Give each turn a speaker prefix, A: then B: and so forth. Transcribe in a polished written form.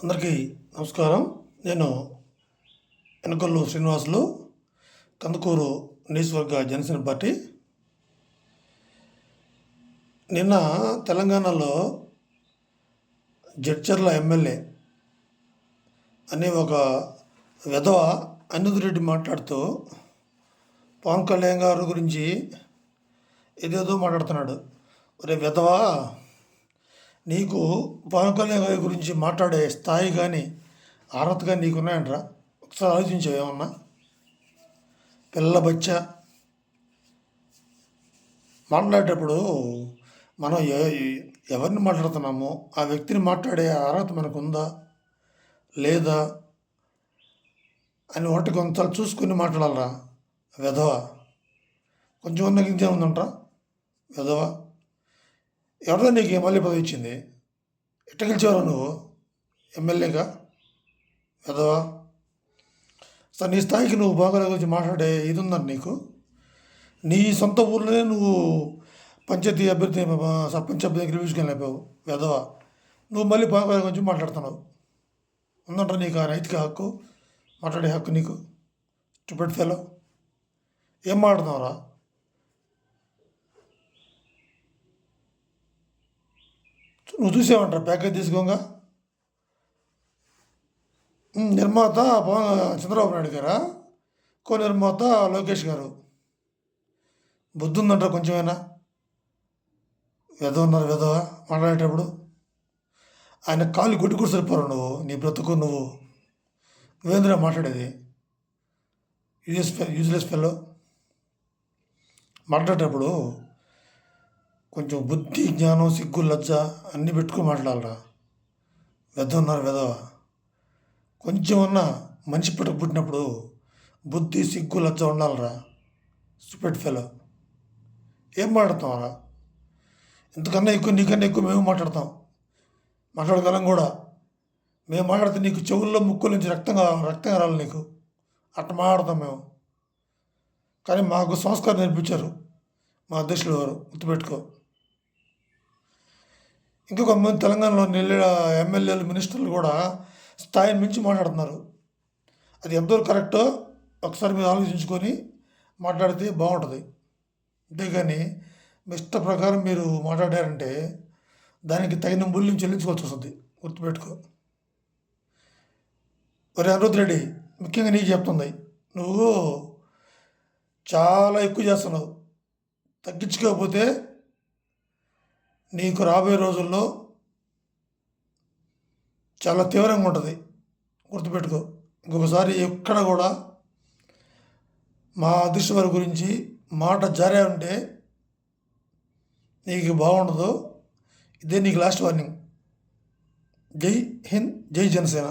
A: అందరికీ నమస్కారం. నేను ఎనకొల్లు శ్రీనివాసులు, కందుకూరు నియోజకవర్గ జనసేన పార్టీ. నిన్న తెలంగాణలో జడ్చర్ల ఎమ్మెల్యే అనే ఒక విధవ అనిరుద్ధరెడ్డి మాట్లాడుతూ పవన్ కళ్యాణ్ గారి గురించి ఏదేదో మాట్లాడుతున్నాడు. ఒరే విధవ, నీకు పవన్ కళ్యాణ్ గారి గురించి మాట్లాడే స్థాయి కానీ అర్హత కానీ నీకున్నాయంట్రా? ఒకసారి ఆలోచించావు ఏమన్నా? పిల్ల బచ్చా మాట్లాడేటప్పుడు మనం ఎవరిని మాట్లాడుతున్నామో ఆ వ్యక్తిని మాట్లాడే అర్హత మనకు ఉందా లేదా అని ఒకటి కొంతసార్లు చూసుకుని మాట్లాడాలరా విధవ. కొంచెం ఉన్న గింజ ఉందంట్రా విధవ. ఎవరిదో నీకు ఎమ్మెల్యే పదవి ఇచ్చింది? ఎట్ట గెలిచావు నువ్వు ఎమ్మెల్యేగా విధవా? అసలు నీ స్థాయికి నువ్వు బాగా గురించి మాట్లాడే ఇది ఉందని నీకు? నీ సొంత ఊర్లోనే నువ్వు పంచాయతీ అభ్యర్థి సర్పంచ్ అభ్యర్థి గెలిపించుకెళ్ళిపోయావు విధవా. నువ్వు మళ్ళీ బాగా గురించి మాట్లాడుతున్నావు. ఉందంట నీకు ఆ నైతిక హక్కు, మాట్లాడే హక్కు నీకు? స్టూపిడ్ ఫెలో, ఏం మాట్లాడుతున్నావురా? నువ్వు చూసావంటారా ప్యాకేజ్ తీసుకోగా? నిర్మాత చంద్రబాబు నాయుడు గారా, కో నిర్మాత లోకేష్ గారు. బుద్ధి ఉందంటారా కొంచెమైనా? ఉన్నారు విధవ మాట్లాడేటప్పుడు. ఆయన కాళ్ళు కొట్టి సరిపోరు నువ్వు, నీ బ్రతుకు నువ్వు. నువ్వేంద్ర మాట్లాడేది? Useless fellow. మాట్లాడేటప్పుడు కొంచెం బుద్ధి, జ్ఞానం, సిగ్గు, లజ్జ అన్నీ పెట్టుకుని మాట్లాడాలరా. ఉన్నారు విధవ. కొంచెం అన్నా మనిషి పుట్టినప్పుడు బుద్ధి, సిగ్గు, లజ్జ ఉండాలరా. స్టూపిడ్ ఫెలో, ఏం మాట్లాడతాంరా? ఇంతకన్నా ఎక్కువ, నీకన్నా ఎక్కువ మేము మాట్లాడగలం కూడా. మేము మాట్లాడితే నీకు చెవుల్లో ముక్కుల నుంచి రక్తం రాలి నీకు. అట్ట మాట్లాడతాం మేము. కానీ మాకు సంస్కారం నేర్పించారు మా అధ్యక్షులు వారు, గుర్తుపెట్టుకో. ఇంకా కొంతమంది తెలంగాణలో ఎమ్మెల్యేలు, మినిస్టర్లు కూడా స్థాయిని మించి మాట్లాడుతున్నారు. అది ఎంతవరకు కరెక్టో ఒకసారి మీరు ఆలోచించుకొని మాట్లాడితే బాగుంటుంది. అంతేగాని మీ ఇష్ట ప్రకారం మీరు మాట్లాడారంటే దానికి తగిన మూల్యం చెల్లించుకోవాల్సి వస్తుంది, గుర్తుపెట్టుకో. మరి అనిరుద్ధరెడ్డి, ముఖ్యంగా నీకు చెప్తుంది, నువ్వు చాలా ఎక్కువ చేస్తున్నావు. తగ్గించుకోకపోతే నీకు రాబోయే రోజుల్లో చాలా తీవ్రంగా ఉంటుంది, గుర్తుపెట్టుకో. ఇంకొకసారి ఎక్కడ కూడా మా అదృష్ట వారి గురించి మాట జారే ఉంటే నీకు బాగుండదు. ఇదే నీకు లాస్ట్ వార్నింగ్. జై హింద్, జై జనసేన.